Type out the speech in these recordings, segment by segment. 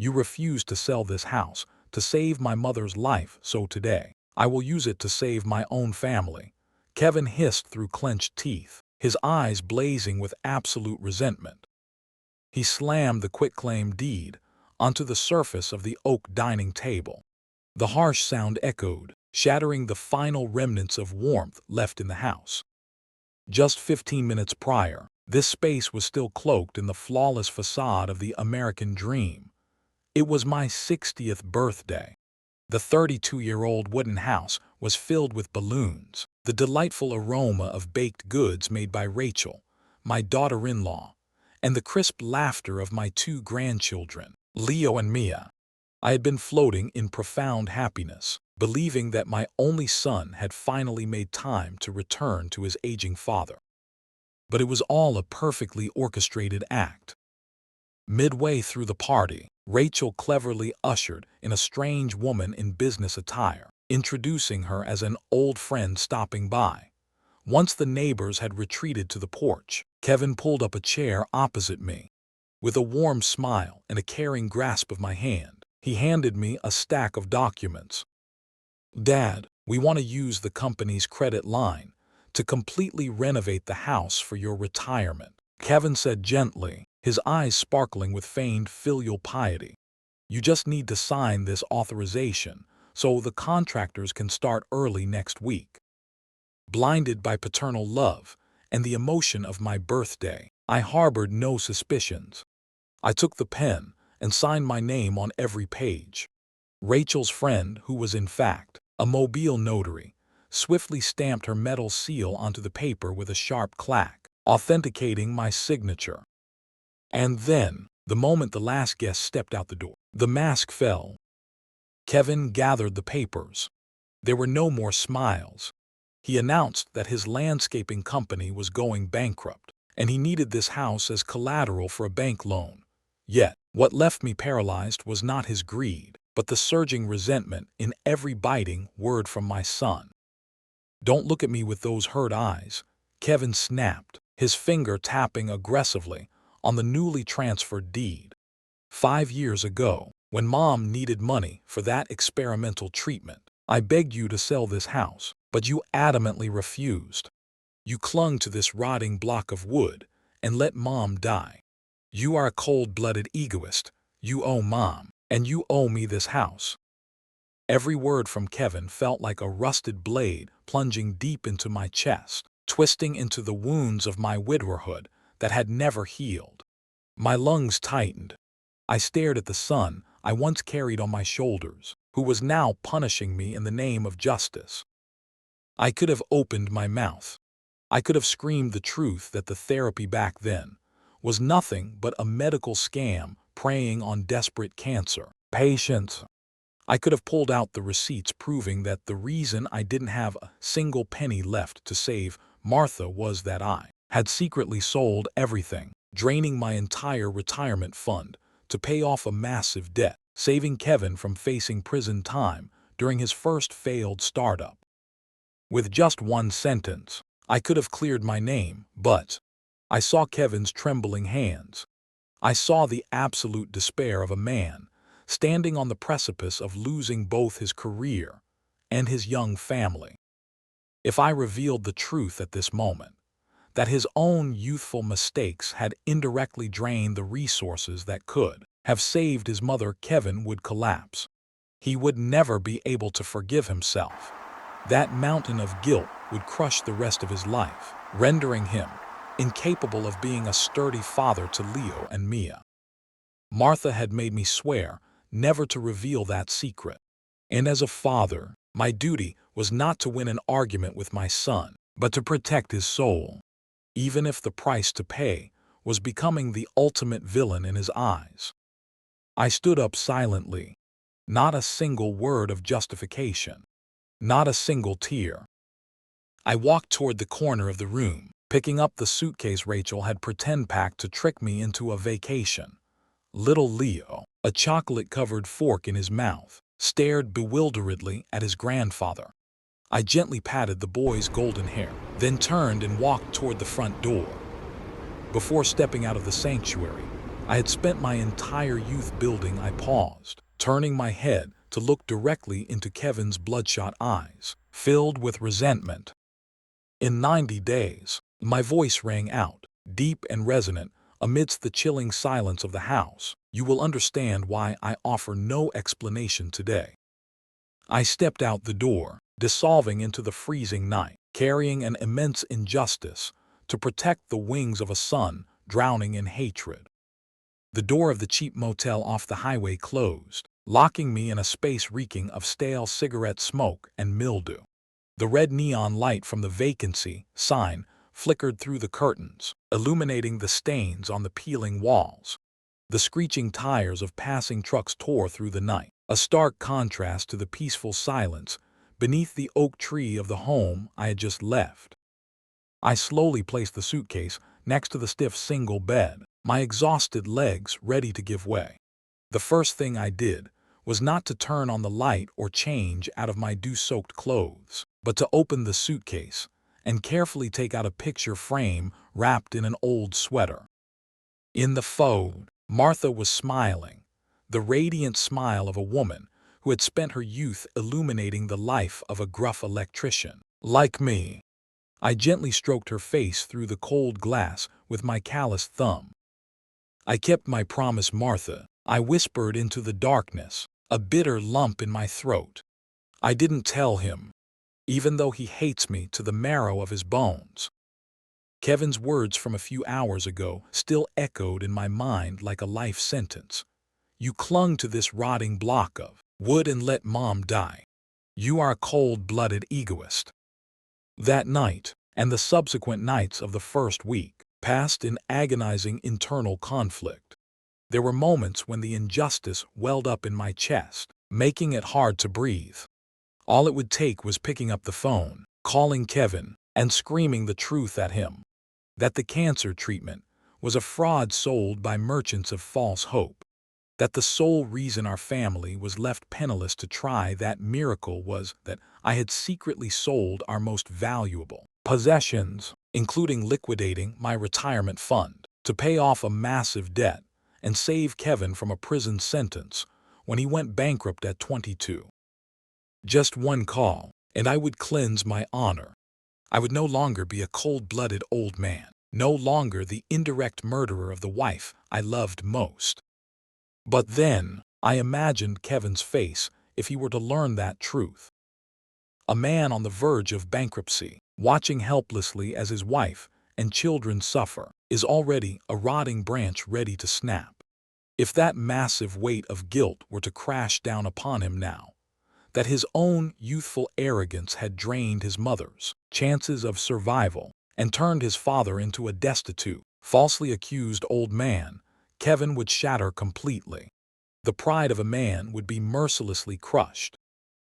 You refused to sell this house to save my mother's life, so today, I will use it to save my own family." Kevin hissed through clenched teeth, his eyes blazing with absolute resentment. He slammed the quitclaim deed onto the surface of the oak dining table. The harsh sound echoed, shattering the final remnants of warmth left in the house. Just 15 minutes prior, this space was still cloaked in the flawless facade of the American dream. It was my 60th birthday. The 32-year-old wooden house was filled with balloons, the delightful aroma of baked goods made by Rachel, my daughter-in-law, and the crisp laughter of my two grandchildren, Leo and Mia. I had been floating in profound happiness, believing that my only son had finally made time to return to his aging father. But it was all a perfectly orchestrated act. Midway through the party, Rachel cleverly ushered in a strange woman in business attire, introducing her as an old friend stopping by. Once the neighbors had retreated to the porch, Kevin pulled up a chair opposite me. With a warm smile and a caring grasp of my hand, he handed me a stack of documents. "Dad, we want to use the company's credit line to completely renovate the house for your retirement," Kevin said gently, his eyes sparkling with feigned filial piety. "You just need to sign this authorization so the contractors can start early next week." Blinded by paternal love and the emotion of my birthday, I harbored no suspicions. I took the pen and signed my name on every page. Rachel's friend, who was in fact a Mobile notary, swiftly stamped her metal seal onto the paper with a sharp clack, authenticating my signature. And then, the moment the last guest stepped out the door, the mask fell. Kevin gathered the papers. There were no more smiles. He announced that his landscaping company was going bankrupt, and he needed this house as collateral for a bank loan. Yet, what left me paralyzed was not his greed, but the surging resentment in every biting word from my son. "Don't look at me with those hurt eyes," Kevin snapped, his finger tapping aggressively on the newly transferred deed. 5 years ago, when Mom needed money for that experimental treatment, I begged you to sell this house, but you adamantly refused. You clung to this rotting block of wood and let Mom die. You are a cold-blooded egoist. You owe Mom, and you owe me this house." Every word from Kevin felt like a rusted blade plunging deep into my chest, twisting into the wounds of my widowerhood that had never healed. My lungs tightened. I stared at the son I once carried on my shoulders, who was now punishing me in the name of justice. I could have opened my mouth. I could have screamed the truth that the therapy back then was nothing but a medical scam preying on desperate cancer patients. I could have pulled out the receipts proving that the reason I didn't have a single penny left to save Martha was that I had secretly sold everything, draining my entire retirement fund to pay off a massive debt, saving Kevin from facing prison time during his first failed startup. With just one sentence, I could have cleared my name, but I saw Kevin's trembling hands. I saw the absolute despair of a man standing on the precipice of losing both his career and his young family. If I revealed the truth at this moment, that his own youthful mistakes had indirectly drained the resources that could have saved his mother, Kevin would collapse. He would never be able to forgive himself. That mountain of guilt would crush the rest of his life, rendering him incapable of being a sturdy father to Leo and Mia. Martha had made me swear never to reveal that secret. And as a father, my duty was not to win an argument with my son, but to protect his soul, even if the price to pay was becoming the ultimate villain in his eyes. I stood up silently, not a single word of justification, not a single tear. I walked toward the corner of the room, picking up the suitcase Rachel had pretend packed to trick me into a vacation. Little Leo, a chocolate-covered fork in his mouth, stared bewilderedly at his grandfather. I gently patted the boy's golden hair, then turned and walked toward the front door. Before stepping out of the sanctuary, I had spent my entire youth building. I paused, turning my head to look directly into Kevin's bloodshot eyes, filled with resentment. In 90 days, my voice rang out, deep and resonant, amidst the chilling silence of the house. You will understand why I offer no explanation today. I stepped out the door, dissolving into the freezing night, carrying an immense injustice to protect the wings of a son drowning in hatred. The door of the cheap motel off the highway closed, locking me in a space reeking of stale cigarette smoke and mildew. The red neon light from the vacancy sign flickered through the curtains, illuminating the stains on the peeling walls. The screeching tires of passing trucks tore through the night, a stark contrast to the peaceful silence beneath the oak tree of the home I had just left. I slowly placed the suitcase next to the stiff single bed, my exhausted legs ready to give way. The first thing I did was not to turn on the light or change out of my dew-soaked clothes, but to open the suitcase and carefully take out a picture frame wrapped in an old sweater. In the photo, Martha was smiling, the radiant smile of a woman who had spent her youth illuminating the life of a gruff electrician. Like me, I gently stroked her face through the cold glass with my calloused thumb. I kept my promise, Martha, I whispered into the darkness, a bitter lump in my throat. I didn't tell him, even though he hates me to the marrow of his bones. Kevin's words from a few hours ago still echoed in my mind like a life sentence. You clung to this rotting block of wood and let Mom die. You are a cold-blooded egoist. That night, and the subsequent nights of the first week, passed in agonizing internal conflict. There were moments when the injustice welled up in my chest, making it hard to breathe. All it would take was picking up the phone, calling Kevin, and screaming the truth at him. That the cancer treatment was a fraud sold by merchants of false hope. That the sole reason our family was left penniless to try that miracle was that I had secretly sold our most valuable possessions, including liquidating my retirement fund, to pay off a massive debt and save Kevin from a prison sentence when he went bankrupt at 22. Just one call, and I would cleanse my honor. I would no longer be a cold-blooded old man, no longer the indirect murderer of the wife I loved most. But then, I imagined Kevin's face if he were to learn that truth. A man on the verge of bankruptcy, watching helplessly as his wife and children suffer, is already a rotting branch ready to snap. If that massive weight of guilt were to crash down upon him now, that his own youthful arrogance had drained his mother's chances of survival and turned his father into a destitute, falsely accused old man, Kevin would shatter completely. The pride of a man would be mercilessly crushed.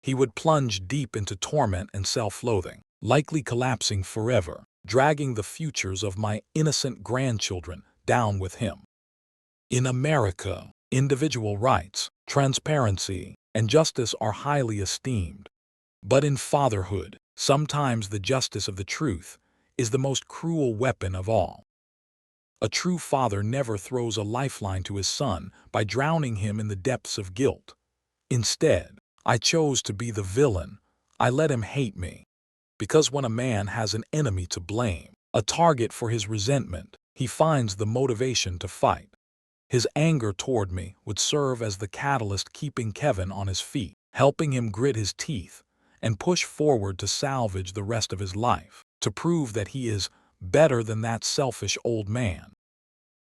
He would plunge deep into torment and self-loathing, likely collapsing forever, dragging the futures of my innocent grandchildren down with him. In America, individual rights, transparency, and justice are highly esteemed. But in fatherhood, sometimes the justice of the truth is the most cruel weapon of all. A true father never throws a lifeline to his son by drowning him in the depths of guilt. Instead, I chose to be the villain. I let him hate me. Because when a man has an enemy to blame, a target for his resentment, he finds the motivation to fight. His anger toward me would serve as the catalyst keeping Kevin on his feet, helping him grit his teeth and push forward to salvage the rest of his life, to prove that he is better than that selfish old man.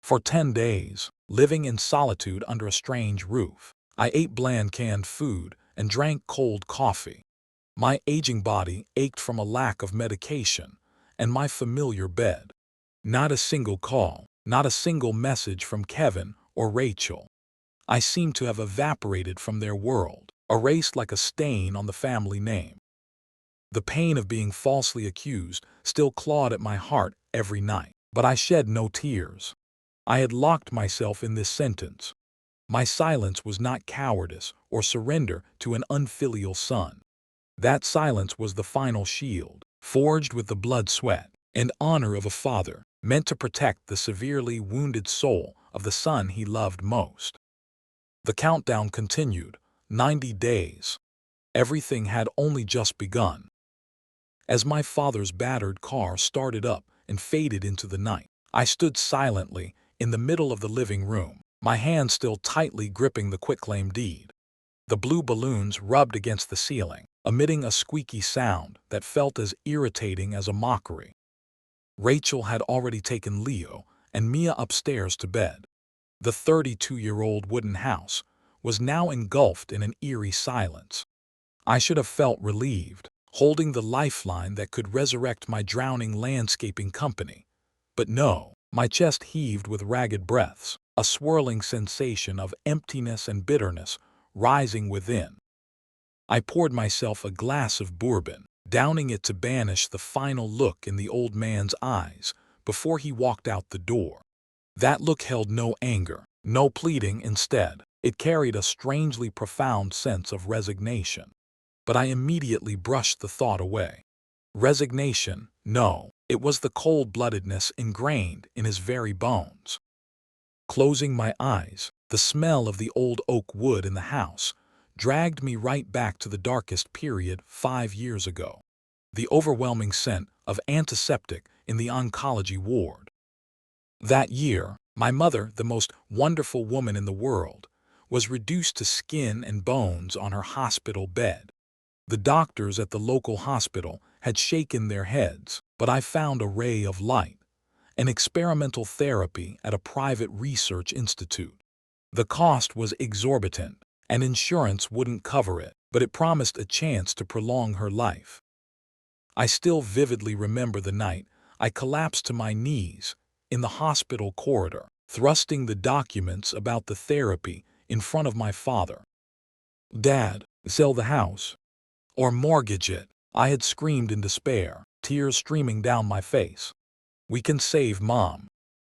For 10 days, living in solitude under a strange roof, I ate bland canned food and drank cold coffee. My aging body ached from a lack of medication and my familiar bed. Not a single call, not a single message from Kevin or Rachel. I seemed to have evaporated from their world, erased like a stain on the family name. The pain of being falsely accused still clawed at my heart every night, but I shed no tears. I had locked myself in this sentence. My silence was not cowardice or surrender to an unfilial son. That silence was the final shield, forged with the blood, sweat, and honor of a father, meant to protect the severely wounded soul of the son he loved most. The countdown continued, 90 days. Everything had only just begun. As my father's battered car started up and faded into the night, I stood silently in the middle of the living room, my hand still tightly gripping the quitclaim deed. The blue balloons rubbed against the ceiling, emitting a squeaky sound that felt as irritating as a mockery. Rachel had already taken Leo and Mia upstairs to bed. The 32-year-old wooden house was now engulfed in an eerie silence. I should have felt relieved, holding the lifeline that could resurrect my drowning landscaping company. But no, my chest heaved with ragged breaths, a swirling sensation of emptiness and bitterness rising within. I poured myself a glass of bourbon, downing it to banish the final look in the old man's eyes before he walked out the door. That look held no anger, no pleading. Instead, it carried a strangely profound sense of resignation. But I immediately brushed the thought away. Resignation? No, it was the cold-bloodedness ingrained in his very bones. Closing my eyes, the smell of the old oak wood in the house dragged me right back to the darkest period 5 years ago. The overwhelming scent of antiseptic in the oncology ward. That year, my mother, the most wonderful woman in the world, was reduced to skin and bones on her hospital bed. The doctors at the local hospital had shaken their heads, but I found a ray of light, an experimental therapy at a private research institute. The cost was exorbitant, and insurance wouldn't cover it, but it promised a chance to prolong her life. I still vividly remember the night I collapsed to my knees in the hospital corridor, thrusting the documents about the therapy in front of my father. "Dad, sell the house or mortgage it," I had screamed in despair, tears streaming down my face. "We can save Mom.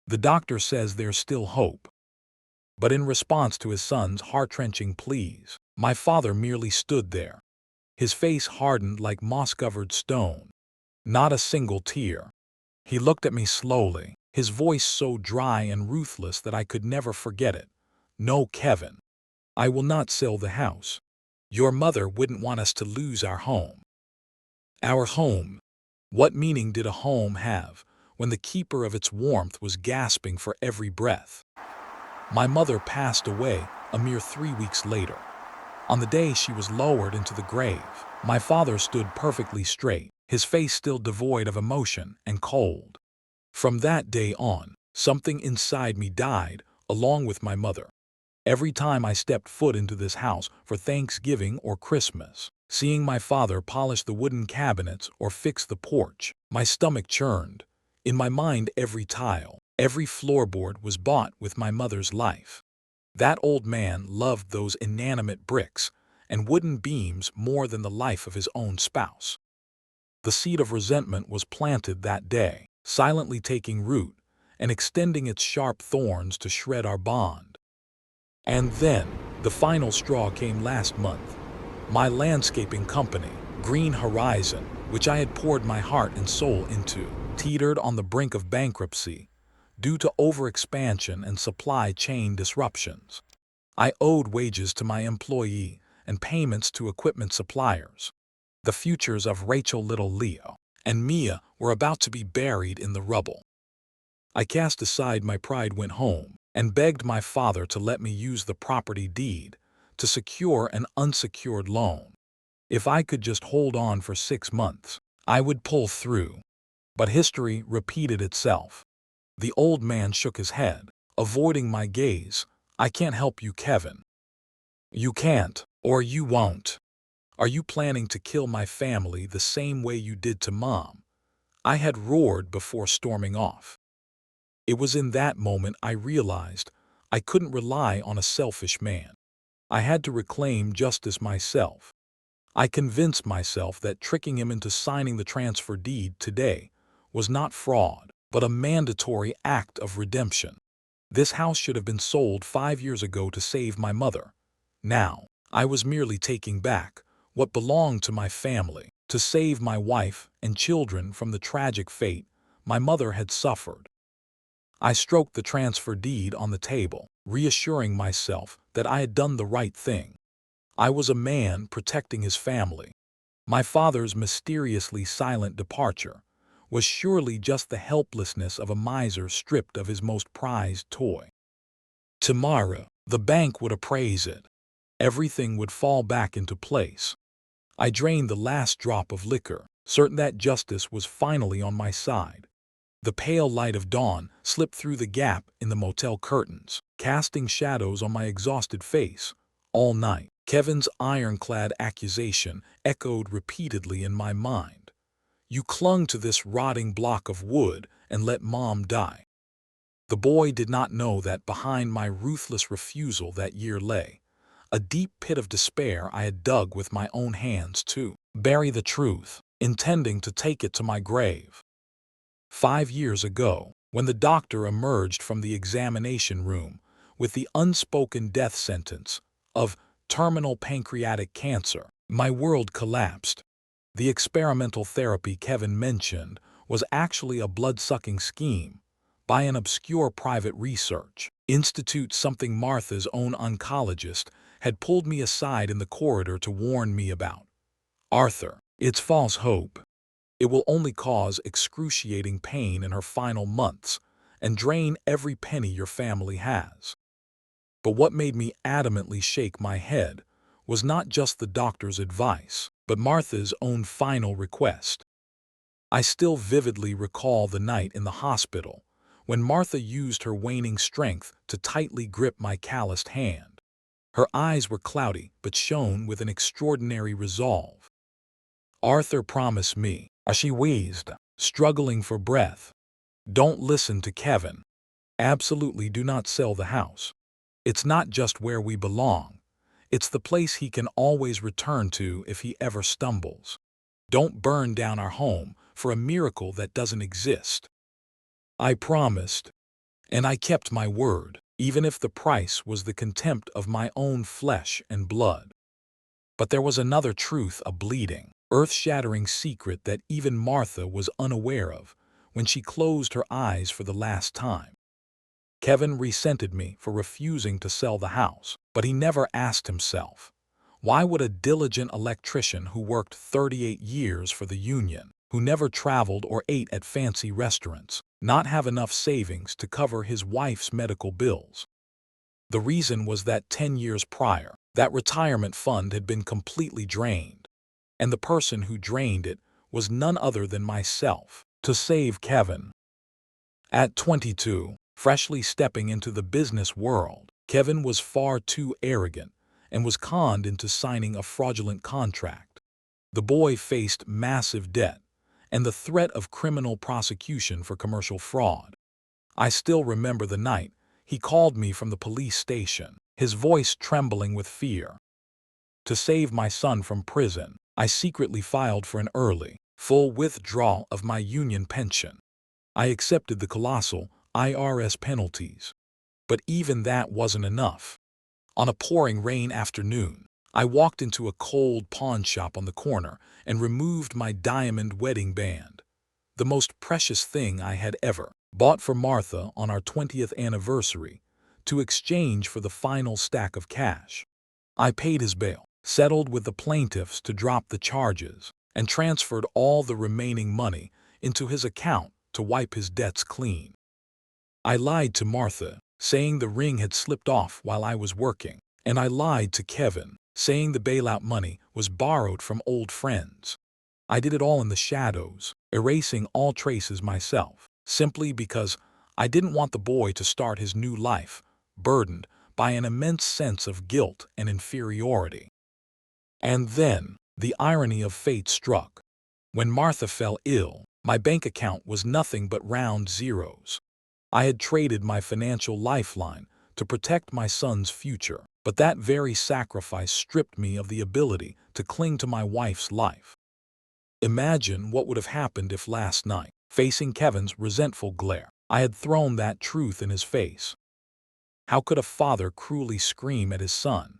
The doctor says there's still hope." But in response to his son's heart-wrenching pleas, my father merely stood there, his face hardened like moss-covered stone. Not a single tear. He looked at me slowly, his voice so dry and ruthless that I could never forget it. "No, Kevin. I will not sell the house. Your mother wouldn't want us to lose our home." Our home. What meaning did a home have when the keeper of its warmth was gasping for every breath? My mother passed away a mere 3 weeks later. On the day she was lowered into the grave, my father stood perfectly straight, his face still devoid of emotion and cold. From that day on, something inside me died, along with my mother. Every time I stepped foot into this house for Thanksgiving or Christmas, seeing my father polish the wooden cabinets or fix the porch, my stomach churned. In my mind, every tile, every floorboard was bought with my mother's life. That old man loved those inanimate bricks and wooden beams more than the life of his own spouse. The seed of resentment was planted that day, silently taking root and extending its sharp thorns to shred our bond. And then, the final straw came last month. My landscaping company, Green Horizon, which I had poured my heart and soul into, teetered on the brink of bankruptcy due to overexpansion and supply chain disruptions. I owed wages to my employee and payments to equipment suppliers. The futures of Rachel, little Leo, and Mia were about to be buried in the rubble. I cast aside my pride, went home, and begged my father to let me use the property deed to secure an unsecured loan. If I could just hold on for 6 months, I would pull through. But history repeated itself. The old man shook his head, avoiding my gaze. "I can't help you, Kevin. You can't, or you won't. Are you planning to kill my family the same way you did to Mom?" I had roared before storming off. It was in that moment I realized I couldn't rely on a selfish man. I had to reclaim justice myself. I convinced myself that tricking him into signing the transfer deed today was not fraud, but a mandatory act of redemption. This house should have been sold 5 years ago to save my mother. Now, I was merely taking back what belonged to my family, to save my wife and children from the tragic fate my mother had suffered. I stroked the transfer deed on the table, reassuring myself that I had done the right thing. I was a man protecting his family. My father's mysteriously silent departure was surely just the helplessness of a miser stripped of his most prized toy. Tomorrow, the bank would appraise it. Everything would fall back into place. I drained the last drop of liquor, certain that justice was finally on my side. The pale light of dawn slipped through the gap in the motel curtains, casting shadows on my exhausted face. All night, Kevin's ironclad accusation echoed repeatedly in my mind. You clung to this rotting block of wood and let Mom die. The boy did not know that behind my ruthless refusal that year lay a deep pit of despair I had dug with my own hands to bury the truth, intending to take it to my grave. 5 years ago, when the doctor emerged from the examination room with the unspoken death sentence of terminal pancreatic cancer, my world collapsed. The experimental therapy Kevin mentioned was actually a blood-sucking scheme by an obscure private research institute, something Martha's own oncologist had pulled me aside in the corridor to warn me about. Arthur, it's false hope. It will only cause excruciating pain in her final months and drain every penny your family has. But what made me adamantly shake my head was not just the doctor's advice, but Martha's own final request. I still vividly recall the night in the hospital when Martha used her waning strength to tightly grip my calloused hand. Her eyes were cloudy but shone with an extraordinary resolve. Arthur, promised me, she wheezed, struggling for breath. Don't listen to Kevin. Absolutely do not sell the house. It's not just where we belong. It's the place he can always return to if he ever stumbles. Don't burn down our home for a miracle that doesn't exist. I promised, and I kept my word, even if the price was the contempt of my own flesh and blood. But there was another truth, a bleeding, earth-shattering secret that even Martha was unaware of when she closed her eyes for the last time. Kevin resented me for refusing to sell the house, but he never asked himself, why would a diligent electrician who worked 38 years for the union, who never traveled or ate at fancy restaurants, not have enough savings to cover his wife's medical bills? The reason was that 10 years prior, that retirement fund had been completely drained, and the person who drained it was none other than myself, to save Kevin. At 22, freshly stepping into the business world, Kevin was far too arrogant and was conned into signing a fraudulent contract. The boy faced massive debt and the threat of criminal prosecution for commercial fraud. I still remember the night he called me from the police station, his voice trembling with fear. To save my son from prison, I secretly filed for an early, full withdrawal of my union pension. I accepted the colossal IRS penalties. But even that wasn't enough. On a pouring rain afternoon, I walked into a cold pawn shop on the corner and removed my diamond wedding band, the most precious thing I had ever bought for Martha on our 20th anniversary, to exchange for the final stack of cash. I paid his bail, settled with the plaintiffs to drop the charges, and transferred all the remaining money into his account to wipe his debts clean. I lied to Martha, saying the ring had slipped off while I was working, and I lied to Kevin, saying the bailout money was borrowed from old friends. I did it all in the shadows, erasing all traces myself, simply because I didn't want the boy to start his new life burdened by an immense sense of guilt and inferiority. And then, the irony of fate struck. When Martha fell ill, my bank account was nothing but round zeros. I had traded my financial lifeline to protect my son's future, but that very sacrifice stripped me of the ability to cling to my wife's life. Imagine what would have happened if last night, facing Kevin's resentful glare, I had thrown that truth in his face. How could a father cruelly scream at his son,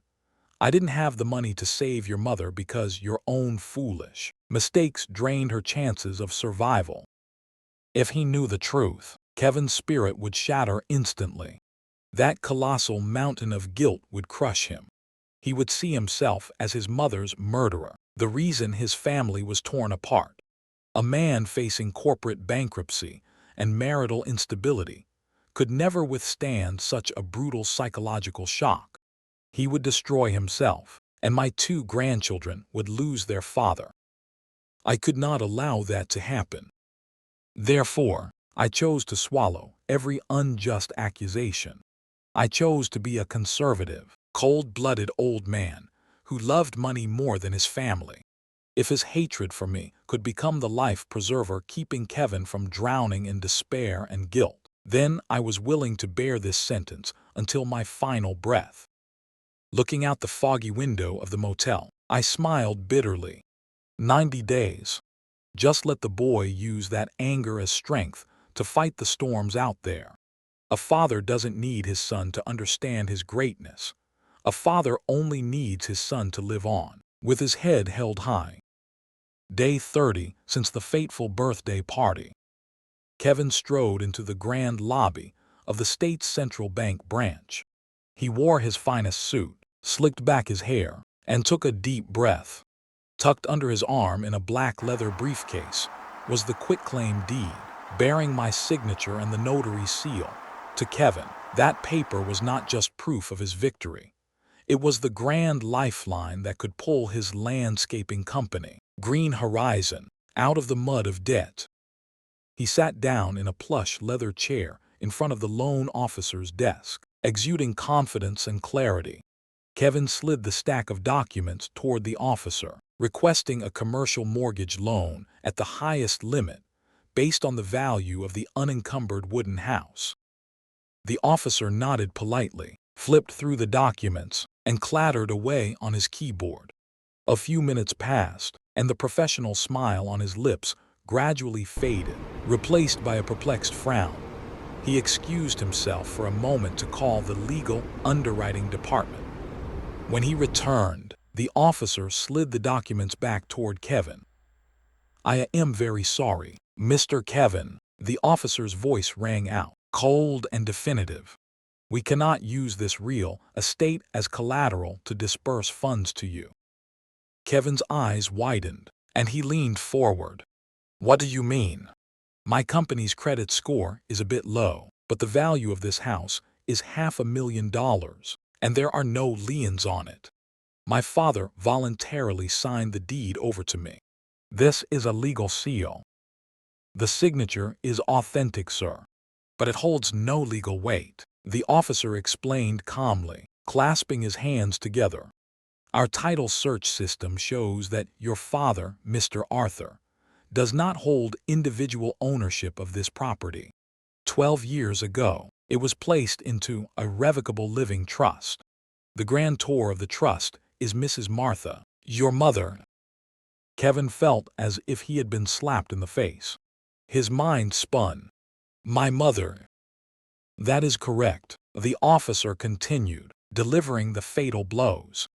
"I didn't have the money to save your mother because your own foolish mistakes drained her chances of survival"? If he knew the truth, Kevin's spirit would shatter instantly. That colossal mountain of guilt would crush him. He would see himself as his mother's murderer, the reason his family was torn apart. A man facing corporate bankruptcy and marital instability could never withstand such a brutal psychological shock. He would destroy himself, and my two grandchildren would lose their father. I could not allow that to happen. Therefore, I chose to swallow every unjust accusation. I chose to be a conservative, cold-blooded old man who loved money more than his family. If his hatred for me could become the life preserver keeping Kevin from drowning in despair and guilt, then I was willing to bear this sentence until my final breath. Looking out the foggy window of the motel, I smiled bitterly. 90 days. Just let the boy use that anger as strength to fight the storms out there. A father doesn't need his son to understand his greatness. A father only needs his son to live on, with his head held high. Day 30 since the fateful birthday party. Kevin strode into the grand lobby of the state's central bank branch. He wore his finest suit, slicked back his hair, and took a deep breath. Tucked under his arm in a black leather briefcase was the quitclaim deed, bearing my signature and the notary's seal. To Kevin, that paper was not just proof of his victory. It was the grand lifeline that could pull his landscaping company, Green Horizon, out of the mud of debt. He sat down in a plush leather chair in front of the loan officer's desk, exuding confidence and clarity. Kevin slid the stack of documents toward the officer, requesting a commercial mortgage loan at the highest limit, based on the value of the unencumbered wooden house. The officer nodded politely, flipped through the documents, and clattered away on his keyboard. A few minutes passed, and the professional smile on his lips gradually faded, replaced by a perplexed frown. He excused himself for a moment to call the legal underwriting department. When he returned, the officer slid the documents back toward Kevin. "I am very sorry, Mr. Kevin," the officer's voice rang out, cold and definitive. "We cannot use this real estate as collateral to disperse funds to you." Kevin's eyes widened, and he leaned forward. "What do you mean?" "My company's credit score is a bit low, but the value of this house is $500,000, and there are no liens on it. My father voluntarily signed the deed over to me. This is a legal seal. The signature is authentic, sir, but it holds no legal weight," the officer explained calmly, clasping his hands together. "Our title search system shows that your father, Mr. Arthur, does not hold individual ownership of this property. 12 years ago, it was placed into a revocable living trust. The grantor of the trust is Mrs. Martha, your mother." Kevin felt as if he had been slapped in the face. His mind spun. "My mother." "That is correct," the officer continued, delivering the fatal blows.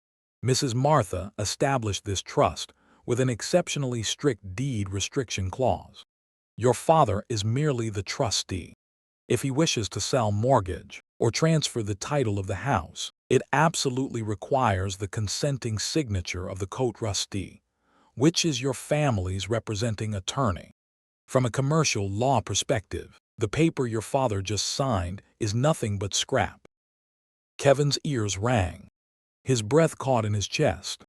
"Mrs. Martha established this trust with an exceptionally strict deed restriction clause. Your father is merely the trustee. If he wishes to sell, mortgage, or transfer the title of the house, it absolutely requires the consenting signature of the co-trustee, which is your family's representing attorney. From a commercial law perspective, the paper your father just signed is nothing but scrap." Kevin's ears rang. His breath caught in his chest.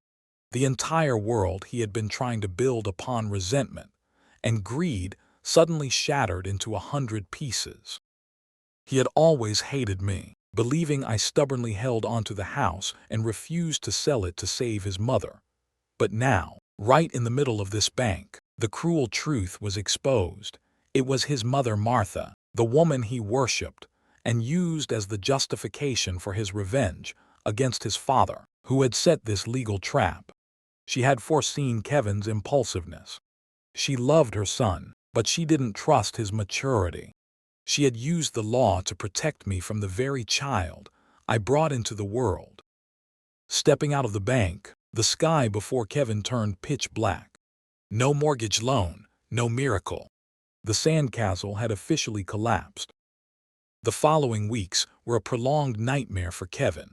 The entire world he had been trying to build upon resentment and greed suddenly shattered into 100 pieces. He had always hated me, believing I stubbornly held onto the house and refused to sell it to save his mother. But now, right in the middle of this bank, the cruel truth was exposed. It was his mother Martha, the woman he worshipped, and used as the justification for his revenge against his father, who had set this legal trap. She had foreseen Kevin's impulsiveness. She loved her son, but she didn't trust his maturity. She had used the law to protect me from the very child I brought into the world. Stepping out of the bank, the sky before Kevin turned pitch black. No mortgage loan, no miracle. The sandcastle had officially collapsed. The following weeks were a prolonged nightmare for Kevin.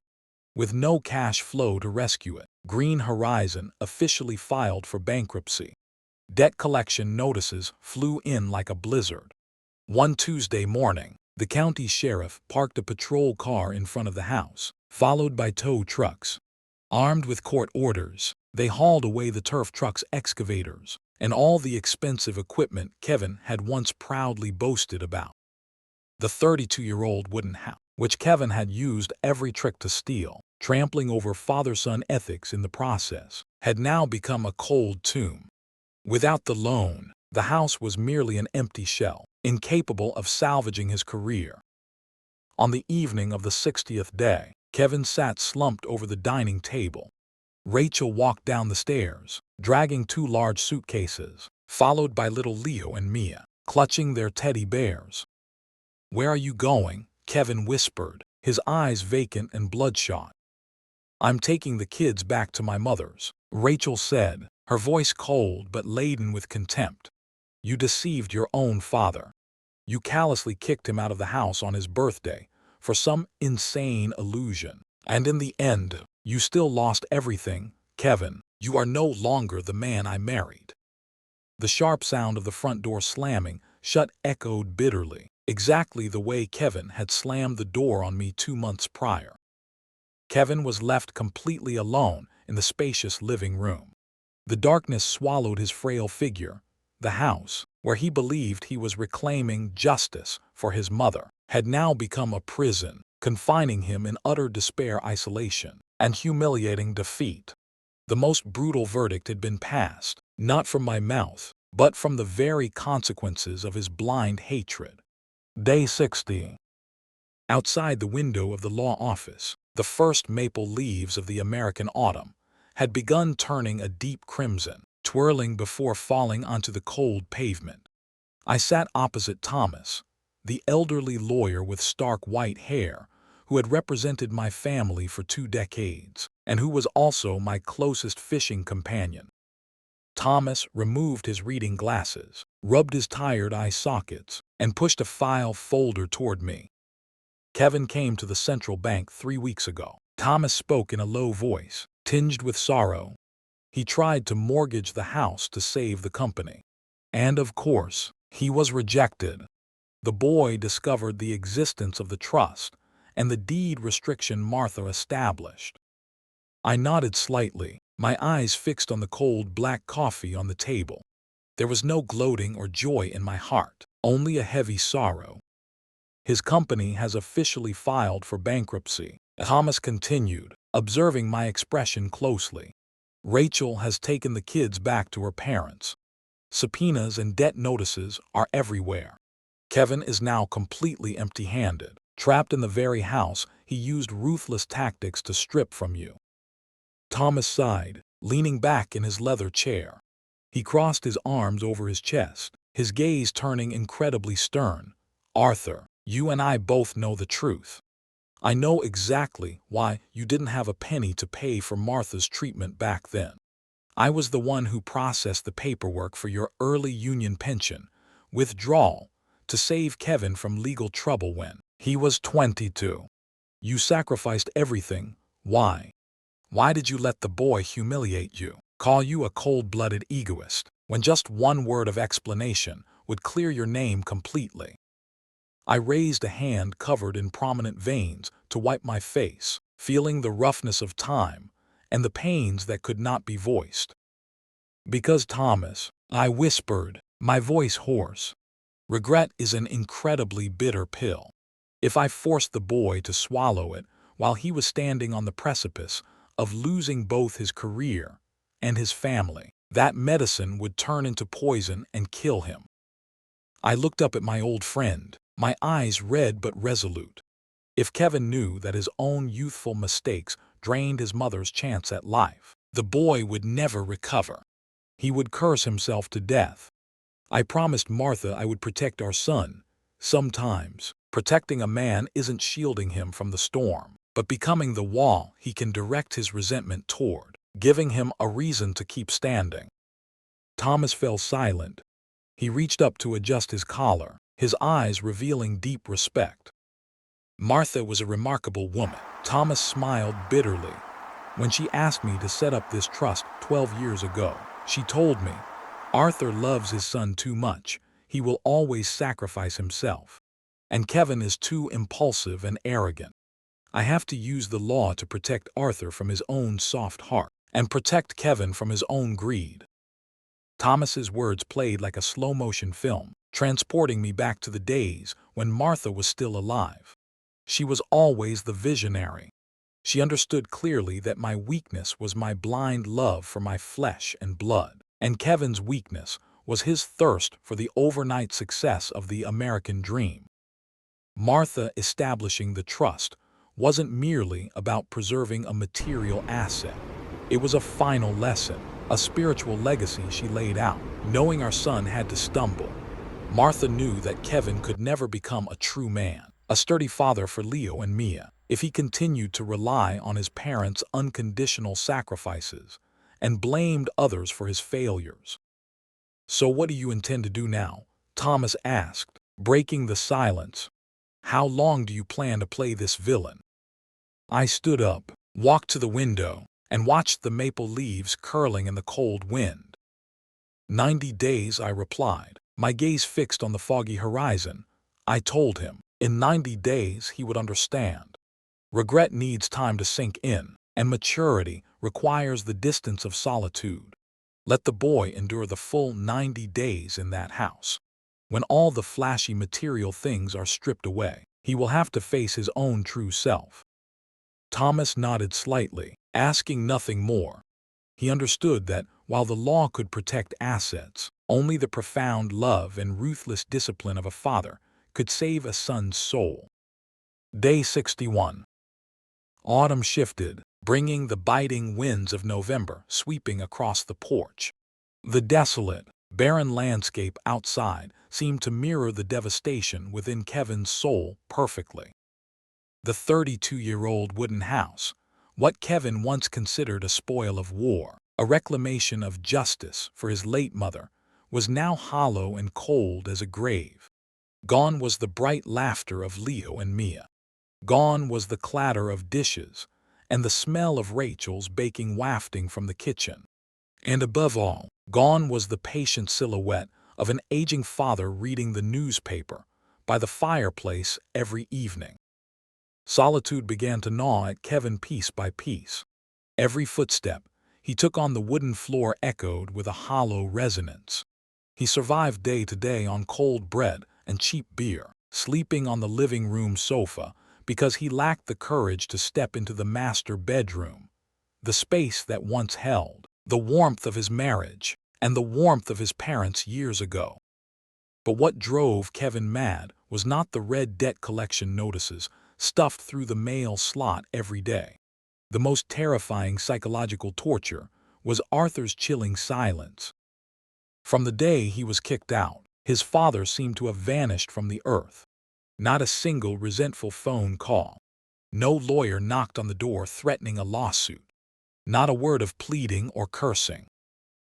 With no cash flow to rescue it, Green Horizon officially filed for bankruptcy. Debt collection notices flew in like a blizzard. One Tuesday morning, the county sheriff parked a patrol car in front of the house, followed by tow trucks. Armed with court orders, they hauled away the turf truck's excavators and all the expensive equipment Kevin had once proudly boasted about. The 32-year-old wooden house, which Kevin had used every trick to steal, trampling over father-son ethics in the process, had now become a cold tomb. Without the loan, the house was merely an empty shell, incapable of salvaging his career. On the evening of the 60th day, Kevin sat slumped over the dining table. Rachel walked down the stairs, dragging 2 large suitcases, followed by little Leo and Mia, clutching their teddy bears. "Where are you going?" Kevin whispered, his eyes vacant and bloodshot. "I'm taking the kids back to my mother's," Rachel said, her voice cold but laden with contempt. "You deceived your own father. You callously kicked him out of the house on his birthday for some insane illusion. And in the end, you still lost everything. Kevin, you are no longer the man I married." The sharp sound of the front door slamming shut echoed bitterly, exactly the way Kevin had slammed the door on me 2 months prior. Kevin was left completely alone in the spacious living room. The darkness swallowed his frail figure. The house, where he believed he was reclaiming justice for his mother, had now become a prison, confining him in utter despair, isolation, and humiliating defeat. The most brutal verdict had been passed, not from my mouth, but from the very consequences of his blind hatred. Day 60. Outside the window of the law office, the first maple leaves of the American autumn had begun turning a deep crimson, twirling before falling onto the cold pavement. I sat opposite Thomas, the elderly lawyer with stark white hair, who had represented my family for 2 decades, and who was also my closest fishing companion. Thomas removed his reading glasses, rubbed his tired eye sockets, and pushed a file folder toward me. "Kevin came to the central bank 3 weeks ago." Thomas spoke in a low voice, tinged with sorrow. "He tried to mortgage the house to save the company. And of course, he was rejected. The boy discovered the existence of the trust and the deed restriction Martha established." I nodded slightly, my eyes fixed on the cold black coffee on the table. There was no gloating or joy in my heart, only a heavy sorrow. "His company has officially filed for bankruptcy," Thomas continued, observing my expression closely. "Rachel has taken the kids back to her parents. Subpoenas and debt notices are everywhere. Kevin is now completely empty-handed, trapped in the very house he used ruthless tactics to strip from you." Thomas sighed, leaning back in his leather chair. He crossed his arms over his chest, his gaze turning incredibly stern. "Arthur, you and I both know the truth. I know exactly why you didn't have a penny to pay for Martha's treatment back then. I was the one who processed the paperwork for your early union pension withdrawal to save Kevin from legal trouble when he was 22. You sacrificed everything. Why? Why did you let the boy humiliate you, call you a cold-blooded egoist, when just one word of explanation would clear your name completely?" I raised a hand covered in prominent veins to wipe my face, feeling the roughness of time and the pains that could not be voiced. "Because Thomas," I whispered, my voice hoarse, "regret is an incredibly bitter pill. If I forced the boy to swallow it while he was standing on the precipice of losing both his career and his family, that medicine would turn into poison and kill him." I looked up at my old friend, my eyes red but resolute. If Kevin knew that his own youthful mistakes drained his mother's chance at life, the boy would never recover. He would curse himself to death. I promised Martha I would protect our son. Sometimes, protecting a man isn't shielding him from the storm, but becoming the wall he can direct his resentment toward, giving him a reason to keep standing. Thomas fell silent. He reached up to adjust his collar, his eyes revealing deep respect. Martha was a remarkable woman. Thomas smiled bitterly. When she asked me to set up this trust 12 years ago, she told me, "Arthur loves his son too much. He will always sacrifice himself. And Kevin is too impulsive and arrogant. I have to use the law to protect Arthur from his own soft heart and protect Kevin from his own greed." Thomas's words played like a slow-motion film, transporting me back to the days when Martha was still alive. She was always the visionary. She understood clearly that my weakness was my blind love for my flesh and blood, and Kevin's weakness was his thirst for the overnight success of the American dream. Martha establishing the trust wasn't merely about preserving a material asset. It was a final lesson, a spiritual legacy she laid out. Knowing our son had to stumble, Martha knew that Kevin could never become a true man, a sturdy father for Leo and Mia, if he continued to rely on his parents' unconditional sacrifices and blamed others for his failures. "So what do you intend to do now?" Thomas asked, breaking the silence. "How long do you plan to play this villain?" I stood up, walked to the window, and watched the maple leaves curling in the cold wind. 90 days, I replied, my gaze fixed on the foggy horizon. I told him, in 90 days he would understand. Regret needs time to sink in, and maturity requires the distance of solitude. Let the boy endure the full 90 days in that house. When all the flashy material things are stripped away, he will have to face his own true self. Thomas nodded slightly, asking nothing more. He understood that, while the law could protect assets, only the profound love and ruthless discipline of a father could save a son's soul. Day 61. Autumn shifted, bringing the biting winds of November sweeping across the porch. The desolate, barren landscape outside seemed to mirror the devastation within Kevin's soul perfectly. The 32-year-old wooden house, what Kevin once considered a spoil of war, a reclamation of justice for his late mother, was now hollow and cold as a grave. Gone was the bright laughter of Leo and Mia. Gone was the clatter of dishes and the smell of Rachel's baking wafting from the kitchen. And above all, gone was the patient silhouette of an aging father reading the newspaper by the fireplace every evening. Solitude began to gnaw at Kevin piece by piece. Every footstep he took on the wooden floor echoed with a hollow resonance. He survived day to day on cold bread and cheap beer, sleeping on the living room sofa because he lacked the courage to step into the master bedroom, the space that once held the warmth of his marriage and the warmth of his parents years ago. But what drove Kevin mad was not the red debt collection notices stuffed through the mail slot every day. The most terrifying psychological torture was Arthur's chilling silence. From the day he was kicked out, his father seemed to have vanished from the earth. Not a single resentful phone call. No lawyer knocked on the door threatening a lawsuit. Not a word of pleading or cursing.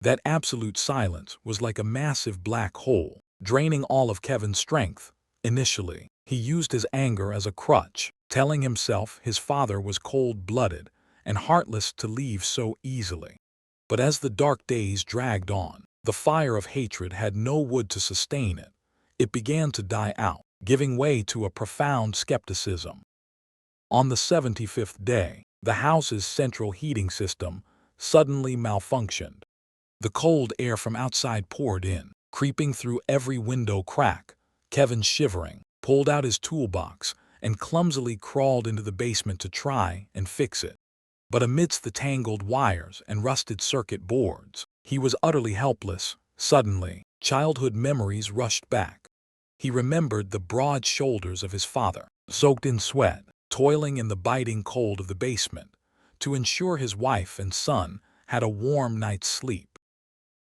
That absolute silence was like a massive black hole, draining all of Kevin's strength. Initially, he used his anger as a crutch, telling himself his father was cold-blooded and heartless to leave so easily. But as the dark days dragged on, the fire of hatred had no wood to sustain it. It began to die out, giving way to a profound skepticism. On the 75th day, the house's central heating system suddenly malfunctioned. The cold air from outside poured in, creeping through every window crack. Kevin, shivering, pulled out his toolbox and clumsily crawled into the basement to try and fix it. But amidst the tangled wires and rusted circuit boards, he was utterly helpless. Suddenly, childhood memories rushed back. He remembered the broad shoulders of his father, soaked in sweat, toiling in the biting cold of the basement, to ensure his wife and son had a warm night's sleep.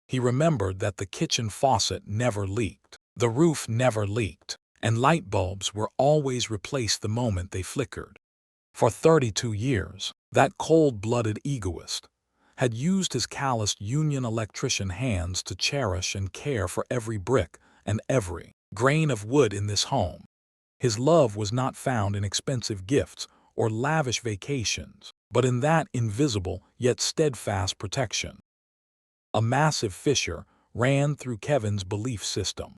He remembered that the kitchen faucet never leaked, the roof never leaked, and light bulbs were always replaced the moment they flickered. For 32 years, that cold-blooded egoist had used his calloused union electrician hands to cherish and care for every brick and every grain of wood in this home. His love was not found in expensive gifts or lavish vacations, but in that invisible yet steadfast protection. A massive fissure ran through Kevin's belief system.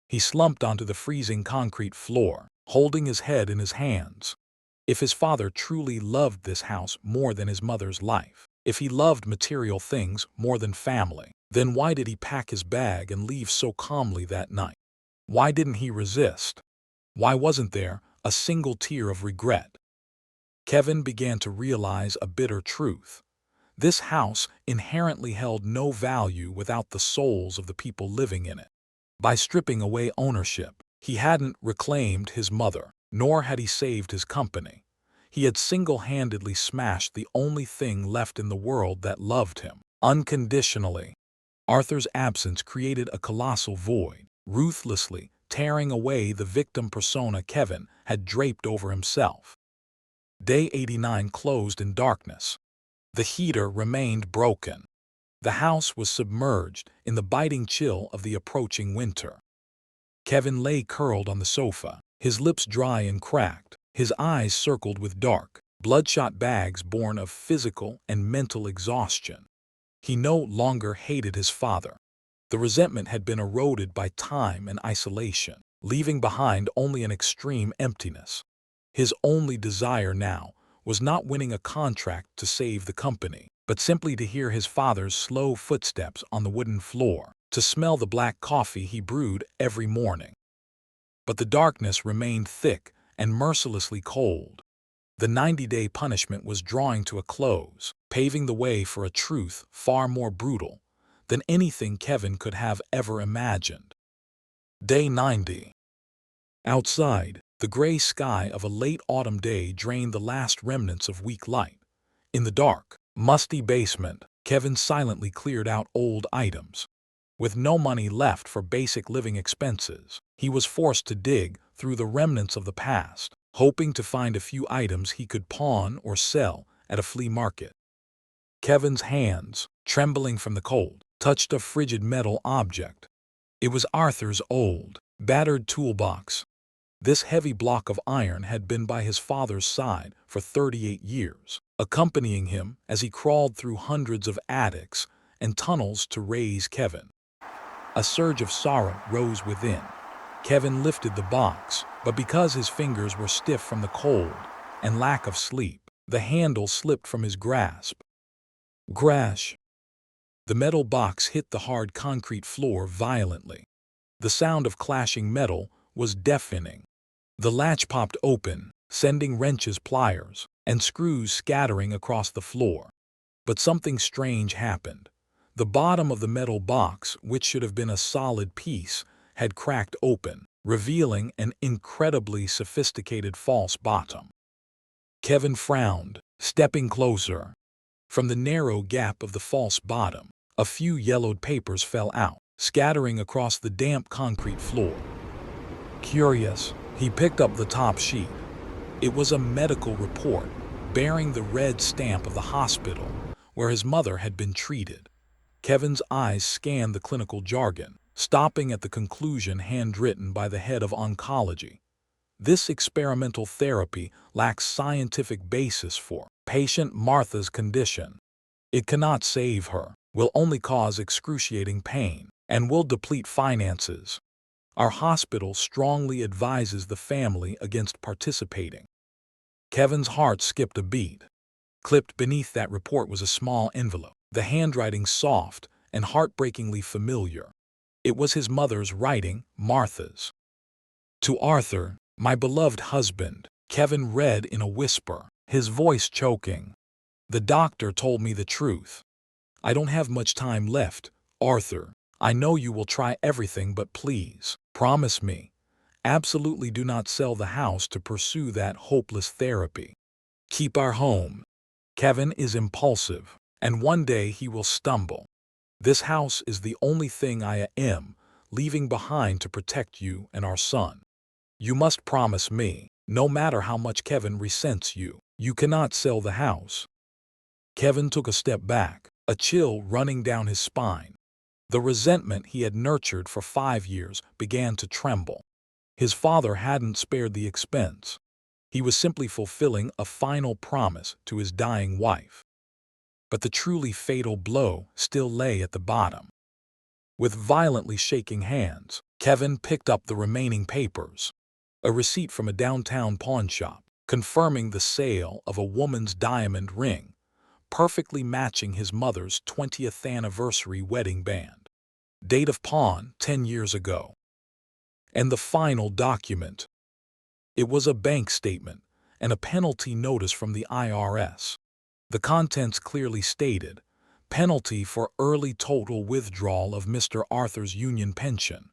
He slumped onto the freezing concrete floor, holding his head in his hands. If his father truly loved this house more than his mother's life, if he loved material things more than family, then why did he pack his bag and leave so calmly that night? Why didn't he resist? Why wasn't there a single tear of regret? Kevin began to realize a bitter truth. This house inherently held no value without the souls of the people living in it. By stripping away ownership, he hadn't reclaimed his mother, nor had he saved his company. He had single-handedly smashed the only thing left in the world that loved him unconditionally. Arthur's absence created a colossal void, ruthlessly tearing away the victim persona Kevin had draped over himself. Day 89 closed in darkness. The heater remained broken. The house was submerged in the biting chill of the approaching winter. Kevin lay curled on the sofa, his lips dry and cracked, his eyes circled with dark, bloodshot bags born of physical and mental exhaustion. He no longer hated his father. The resentment had been eroded by time and isolation, leaving behind only an extreme emptiness. His only desire now was not winning a contract to save the company, but simply to hear his father's slow footsteps on the wooden floor, to smell the black coffee he brewed every morning. But the darkness remained thick and mercilessly cold. The 90-day punishment was drawing to a close, paving the way for a truth far more brutal than anything Kevin could have ever imagined. Day 90. Outside, the gray sky of a late autumn day drained the last remnants of weak light. In the dark, musty basement, Kevin silently cleared out old items. With no money left for basic living expenses, he was forced to dig through the remnants of the past, hoping to find a few items he could pawn or sell at a flea market. Kevin's hands, trembling from the cold, touched a frigid metal object. It was Arthur's old, battered toolbox. This heavy block of iron had been by his father's side for 38 years, accompanying him as he crawled through hundreds of attics and tunnels to raise Kevin. A surge of sorrow rose within. Kevin lifted the box, but because his fingers were stiff from the cold and lack of sleep, the handle slipped from his grasp. Crash! The metal box hit the hard concrete floor violently. The sound of clashing metal was deafening. The latch popped open, sending wrenches, pliers, and screws scattering across the floor. But something strange happened. The bottom of the metal box, which should have been a solid piece, had cracked open, revealing an incredibly sophisticated false bottom. Kevin frowned, stepping closer. From the narrow gap of the false bottom, a few yellowed papers fell out, scattering across the damp concrete floor. Curious, he picked up the top sheet. It was a medical report, bearing the red stamp of the hospital where his mother had been treated. Kevin's eyes scanned the clinical jargon, stopping at the conclusion handwritten by the head of oncology. This experimental therapy lacks scientific basis for patient Martha's condition. It cannot save her, will only cause excruciating pain, and will deplete finances. Our hospital strongly advises the family against participating. Kevin's heart skipped a beat. Clipped beneath that report was a small envelope, the handwriting soft and heartbreakingly familiar. It was his mother's writing, Martha's. To Arthur, my beloved husband, Kevin read in a whisper, his voice choking. The doctor told me the truth. I don't have much time left, Arthur. I know you will try everything, but please, promise me. Absolutely do not sell the house to pursue that hopeless therapy. Keep our home. Kevin is impulsive, and one day he will stumble. This house is the only thing I am leaving behind to protect you and our son. You must promise me, no matter how much Kevin resents you, you cannot sell the house. Kevin took a step back, a chill running down his spine. The resentment he had nurtured for 5 years began to tremble. His father hadn't spared the expense. He was simply fulfilling a final promise to his dying wife. But the truly fatal blow still lay at the bottom. With violently shaking hands, Kevin picked up the remaining papers. A receipt from a downtown pawnshop, confirming the sale of a woman's diamond ring, perfectly matching his mother's 20th anniversary wedding band. Date of pawn 10 years ago. And the final document. It was a bank statement and a penalty notice from the IRS. The contents clearly stated, penalty for early total withdrawal of Mr. Arthur's union pension.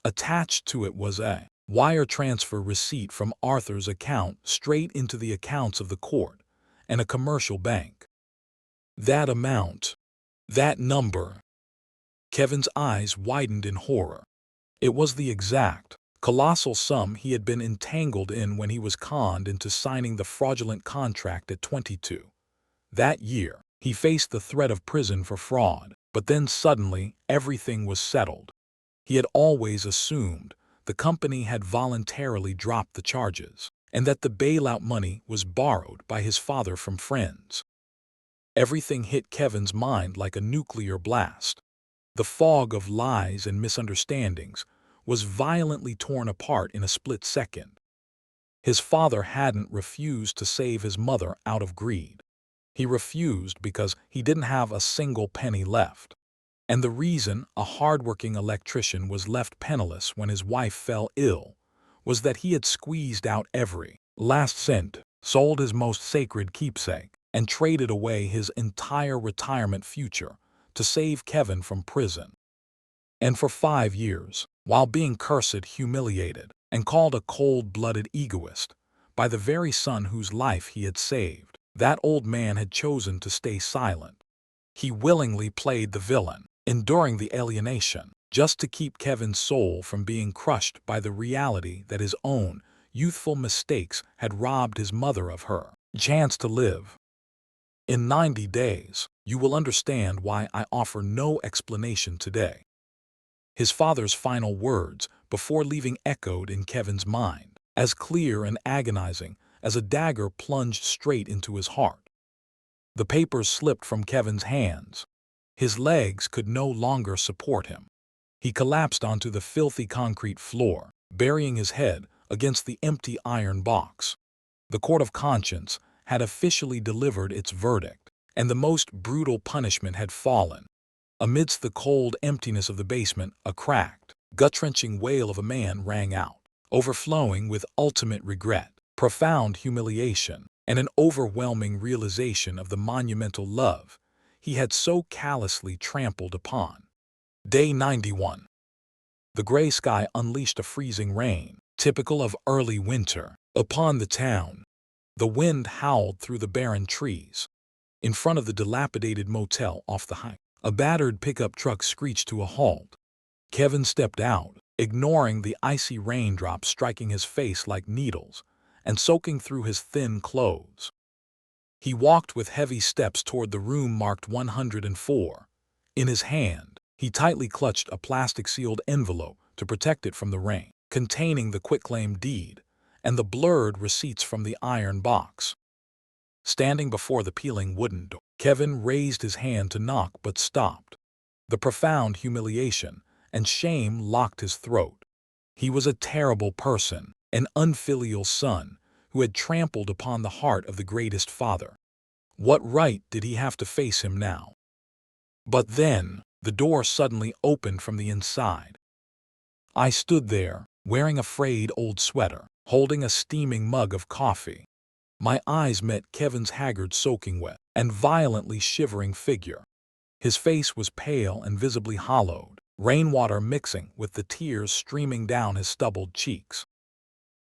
Attached to it was a wire transfer receipt from Arthur's account straight into the accounts of the court and a commercial bank. That amount, that number. Kevin's eyes widened in horror. It was the exact, colossal sum he had been entangled in when he was conned into signing the fraudulent contract at 22. That year, he faced the threat of prison for fraud, but then suddenly everything was settled. He had always assumed the company had voluntarily dropped the charges, and that the bailout money was borrowed by his father from friends. Everything hit Kevin's mind like a nuclear blast. The fog of lies and misunderstandings was violently torn apart in a split second. His father hadn't refused to save his mother out of greed. He refused because he didn't have a single penny left. And the reason a hardworking electrician was left penniless when his wife fell ill was that he had squeezed out every last cent, sold his most sacred keepsake, and traded away his entire retirement future to save Kevin from prison. And for 5 years, while being cursed, humiliated, and called a cold-blooded egoist by the very son whose life he had saved, that old man had chosen to stay silent. He willingly played the villain, enduring the alienation, just to keep Kevin's soul from being crushed by the reality that his own youthful mistakes had robbed his mother of her chance to live. In 90 days, you will understand why I offer no explanation today. His father's final words before leaving echoed in Kevin's mind, as clear and agonizing as a dagger plunged straight into his heart. The papers slipped from Kevin's hands. His legs could no longer support him. He collapsed onto the filthy concrete floor, burying his head against the empty iron box. The court of conscience had officially delivered its verdict, and the most brutal punishment had fallen. Amidst the cold emptiness of the basement, a cracked, gut-wrenching wail of a man rang out, overflowing with ultimate regret, profound humiliation, and an overwhelming realization of the monumental love he had so callously trampled upon. Day 91. The gray sky unleashed a freezing rain, typical of early winter, upon the town. The wind howled through the barren trees. In front of the dilapidated motel off the hike, a battered pickup truck screeched to a halt. Kevin stepped out, ignoring the icy raindrops striking his face like needles and soaking through his thin clothes. He walked with heavy steps toward the room marked 104. In his hand, he tightly clutched a plastic-sealed envelope to protect it from the rain, containing the quitclaim deed and the blurred receipts from the iron box. Standing before the peeling wooden door, Kevin raised his hand to knock but stopped. The profound humiliation and shame locked his throat. He was a terrible person, an unfilial son who had trampled upon the heart of the greatest father. What right did he have to face him now? But then, the door suddenly opened from the inside. I stood there, wearing a frayed old sweater, holding a steaming mug of coffee. My eyes met Kevin's haggard, soaking wet, and violently shivering figure. His face was pale and visibly hollowed, rainwater mixing with the tears streaming down his stubbled cheeks.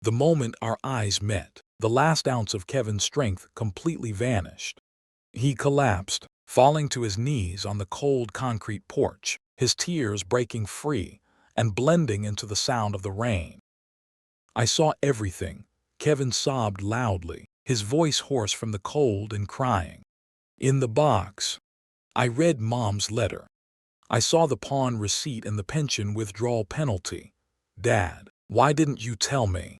The moment our eyes met, the last ounce of Kevin's strength completely vanished. He collapsed, falling to his knees on the cold concrete porch, his tears breaking free and blending into the sound of the rain. I saw everything. Kevin sobbed loudly, his voice hoarse from the cold and crying. In the box, I read Mom's letter. I saw the pawn receipt and the pension withdrawal penalty. Dad, why didn't you tell me?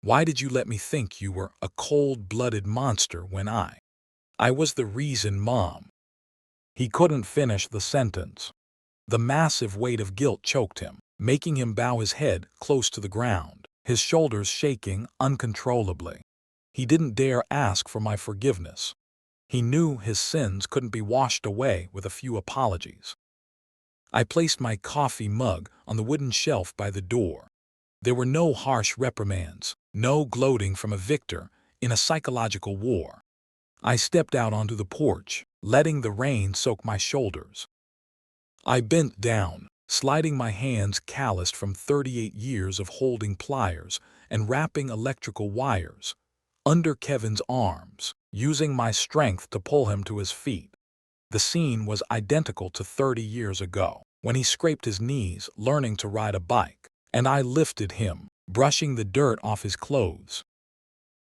Why did you let me think you were a cold-blooded monster when I was the reason, Mom? He couldn't finish the sentence. The massive weight of guilt choked him, making him bow his head close to the ground, his shoulders shaking uncontrollably. He didn't dare ask for my forgiveness. He knew his sins couldn't be washed away with a few apologies. I placed my coffee mug on the wooden shelf by the door. There were no harsh reprimands, no gloating from a victor in a psychological war. I stepped out onto the porch, letting the rain soak my shoulders. I bent down, sliding my hands calloused from 38 years of holding pliers and wrapping electrical wires, under Kevin's arms, using my strength to pull him to his feet. The scene was identical to 30 years ago, when he scraped his knees learning to ride a bike, and I lifted him, brushing the dirt off his clothes.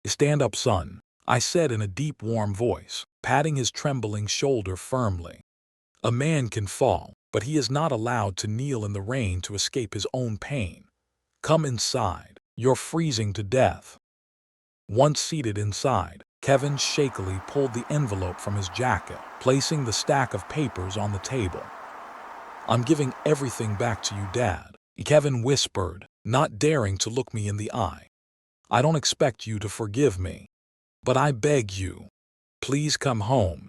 "Stand up, son," I said in a deep, warm voice, patting his trembling shoulder firmly. "A man can fall, but he is not allowed to kneel in the rain to escape his own pain. Come inside. You're freezing to death." Once seated inside, Kevin shakily pulled the envelope from his jacket, placing the stack of papers on the table. "I'm giving everything back to you, Dad," Kevin whispered, not daring to look me in the eye. "I don't expect you to forgive me, but I beg you, please come home.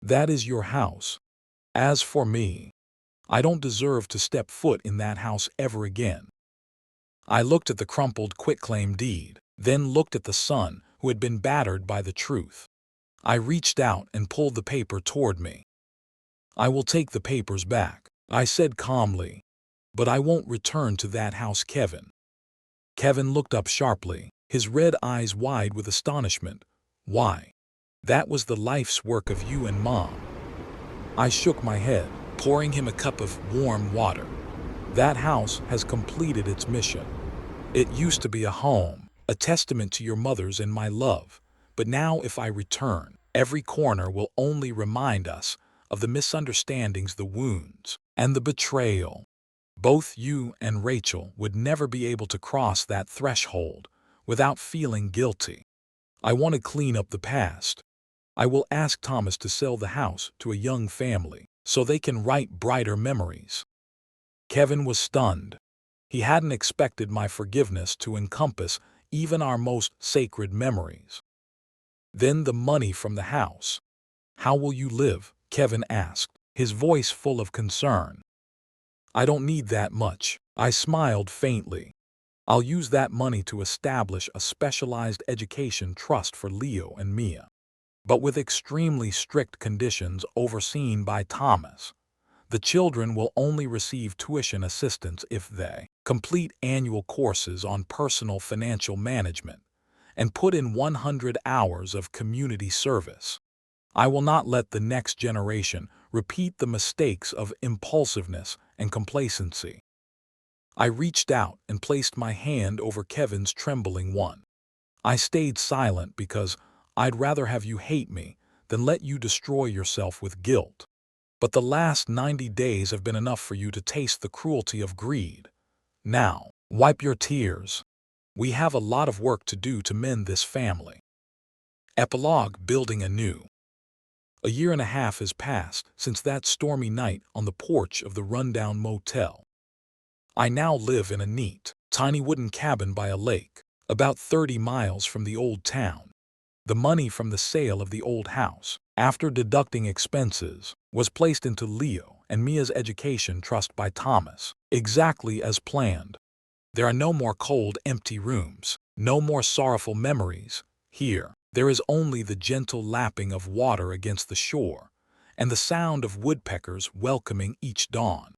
That is your house. As for me, I don't deserve to step foot in that house ever again." I looked at the crumpled quitclaim deed, then looked at the son who had been battered by the truth. I reached out and pulled the paper toward me. "I will take the papers back," I said calmly, "but I won't return to that house, Kevin." Kevin looked up sharply, his red eyes wide with astonishment. "Why? That was the life's work of you and Mom." I shook my head, pouring him a cup of warm water. "That house has completed its mission. It used to be a home, a testament to your mother's and my love, but now if I return, every corner will only remind us of the misunderstandings, the wounds, and the betrayal. Both you and Rachel would never be able to cross that threshold without feeling guilty. I want to clean up the past. I will ask Thomas to sell the house to a young family so they can write brighter memories." Kevin was stunned. He hadn't expected my forgiveness to encompass even our most sacred memories. "Then the money from the house. How will you live?" Kevin asked, his voice full of concern. "I don't need that much," I smiled faintly. "I'll use that money to establish a specialized education trust for Leo and Mia, but with extremely strict conditions overseen by Thomas. The children will only receive tuition assistance if they complete annual courses on personal financial management and put in 100 hours of community service. I will not let the next generation repeat the mistakes of impulsiveness and complacency." I reached out and placed my hand over Kevin's trembling one. "I stayed silent because I'd rather have you hate me than let you destroy yourself with guilt. But the last 90 days have been enough for you to taste the cruelty of greed. Now, wipe your tears. We have a lot of work to do to mend this family." Epilogue: Building anew. A year and a half has passed since that stormy night on the porch of the rundown motel. I now live in a neat, tiny wooden cabin by a lake, about 30 miles from the old town. The money from the sale of the old house, after deducting expenses, was placed into Leo and Mia's education trust by Thomas, exactly as planned. There are no more cold, empty rooms, no more sorrowful memories. Here, there is only the gentle lapping of water against the shore and the sound of woodpeckers welcoming each dawn.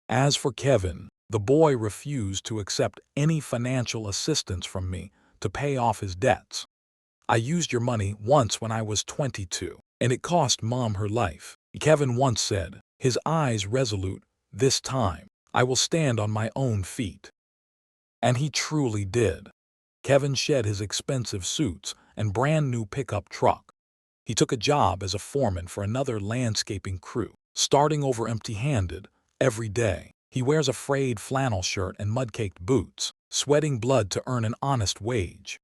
As for Kevin, the boy refused to accept any financial assistance from me to pay off his debts. "I used your money once when I was 22, and it cost Mom her life," Kevin once said, his eyes resolute. "This time, I will stand on my own feet." And he truly did. Kevin shed his expensive suits and brand new pickup truck. He took a job as a foreman for another landscaping crew, starting over empty-handed every day. He wears a frayed flannel shirt and mud-caked boots, sweating blood to earn an honest wage.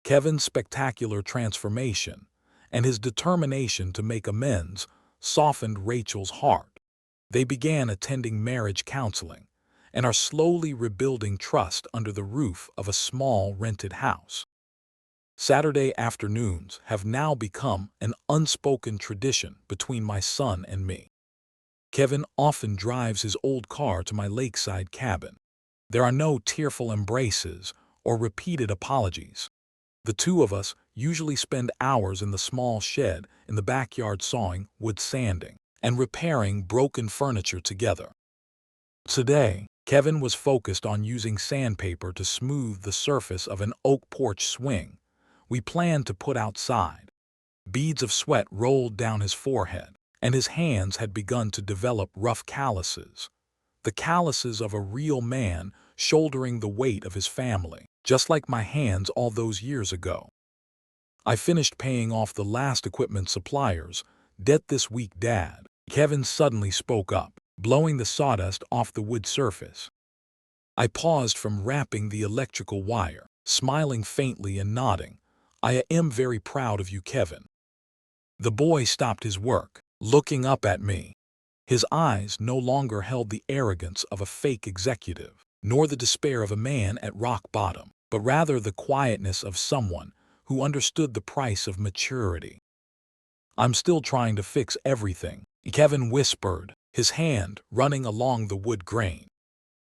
Kevin's spectacular transformation and his determination to make amends softened Rachel's heart. They began attending marriage counseling and are slowly rebuilding trust under the roof of a small rented house. Saturday afternoons have now become an unspoken tradition between my son and me. Kevin often drives his old car to my lakeside cabin. There are no tearful embraces or repeated apologies. The two of us usually spend hours in the small shed in the backyard sawing wood, sanding, and repairing broken furniture together. Today, Kevin was focused on using sandpaper to smooth the surface of an oak porch swing we planned to put outside. Beads of sweat rolled down his forehead, and his hands had begun to develop rough calluses. The calluses of a real man shouldering the weight of his family, just like my hands all those years ago. I finished paying off the last equipment suppliers' debt this week, Dad. Kevin suddenly spoke up, blowing the sawdust off the wood surface. I paused from wrapping the electrical wire, smiling faintly and nodding. I am very proud of you, Kevin. The boy stopped his work, looking up at me. His eyes no longer held the arrogance of a fake executive, nor the despair of a man at rock bottom, but rather the quietness of someone who understood the price of maturity. I'm still trying to fix everything, Kevin whispered, his hand running along the wood grain.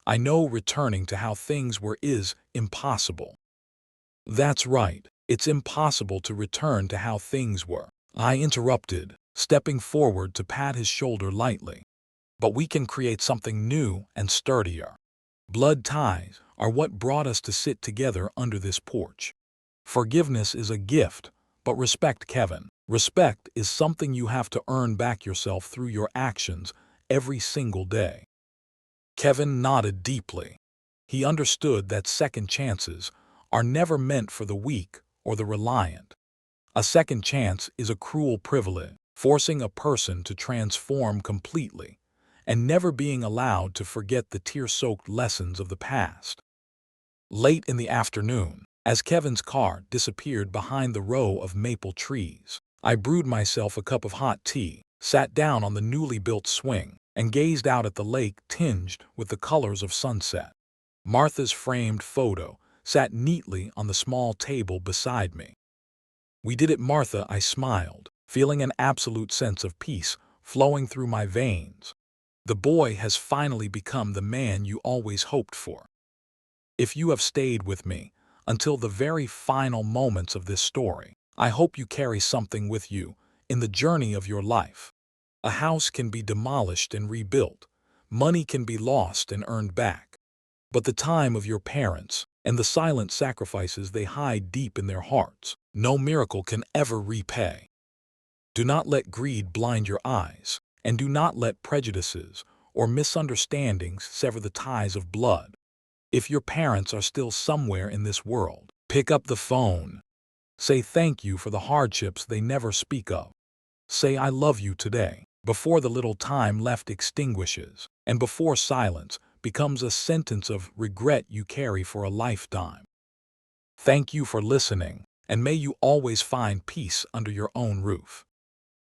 I know returning to how things were is impossible. That's right, it's impossible to return to how things were, I interrupted, stepping forward to pat his shoulder lightly. But we can create something new and sturdier. Blood ties are what brought us to sit together under this porch. Forgiveness is a gift, but respect, Kevin. Respect is something you have to earn back yourself through your actions every single day. Kevin nodded deeply. He understood that second chances are never meant for the weak or the reliant. A second chance is a cruel privilege, forcing a person to transform completely and never being allowed to forget the tear-soaked lessons of the past. Late in the afternoon, as Kevin's car disappeared behind the row of maple trees, I brewed myself a cup of hot tea, sat down on the newly built swing, and gazed out at the lake tinged with the colors of sunset. Martha's framed photo sat neatly on the small table beside me. "We did it, Martha," I smiled, feeling an absolute sense of peace flowing through my veins. The boy has finally become the man you always hoped for. If you have stayed with me until the very final moments of this story, I hope you carry something with you in the journey of your life. A house can be demolished and rebuilt. Money can be lost and earned back. But the time of your parents and the silent sacrifices they hide deep in their hearts, no miracle can ever repay. Do not let greed blind your eyes, and do not let prejudices or misunderstandings sever the ties of blood. If your parents are still somewhere in this world, pick up the phone. Say thank you for the hardships they never speak of. Say I love you today, before the little time left extinguishes, and before silence becomes a sentence of regret you carry for a lifetime. Thank you for listening, and may you always find peace under your own roof.